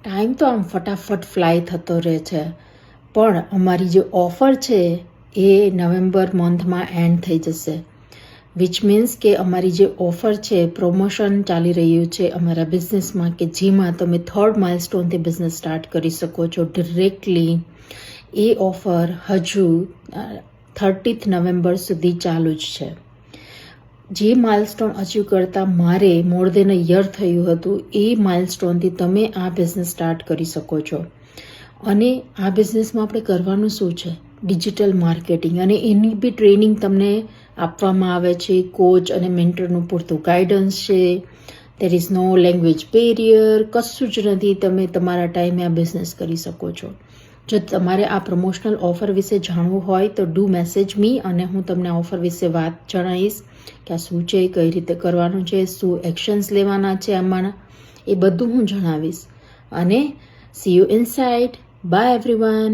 Time તો આમ ફટાફટ ફ્લાય થતો રહે છે, પણ અમારી જે ઓફર છે એ નવેમ્બર મંથમાં એન્ડ થઈ જશે. વિચ મીન્સ કે અમારી જે ઓફર છે, પ્રમોશન ચાલી રહ્યું છે અમારા બિઝનેસમાં, કે જેમાં તમે 3rd માઇલસ્ટોનથી બિઝનેસ સ્ટાર્ટ કરી શકો છો ડિરેક્ટલી. એ ઓફર હજુ 30th નવેમ્બર સુધી ચાલુ જ છે. જે માઇલસ્ટોન અચીવ કરતાં મારે મોર દેન અ યર થયું હતું, એ માઇલસ્ટોનથી તમે આ બિઝનેસ સ્ટાર્ટ કરી શકો છો. અને આ બિઝનેસમાં આપણે કરવાનું શું છે? ડિજિટલ માર્કેટિંગ, અને એની બી ટ્રેનિંગ તમને આપવામાં આવે છે. કોચ અને મેન્ટરનું પૂરતું ગાઈડન્સ છે. There is no language barrier, કશું જ નથી. તમે તમારા ટાઈમે આ બિઝનેસ કરી શકો છો. જો તમારે આ પ્રમોશનલ ઓફર વિશે જાણવું હોય તો ડુ મેસેજ મી, અને હું તમને ઓફર વિશે વાત જણાવીશ કે આ શું છે, કઈ રીતે કરવાનું છે, શું એક્શન્સ લેવાના છે આમાંના, એ બધું હું જણાવીશ. અને C you inside. By everyone.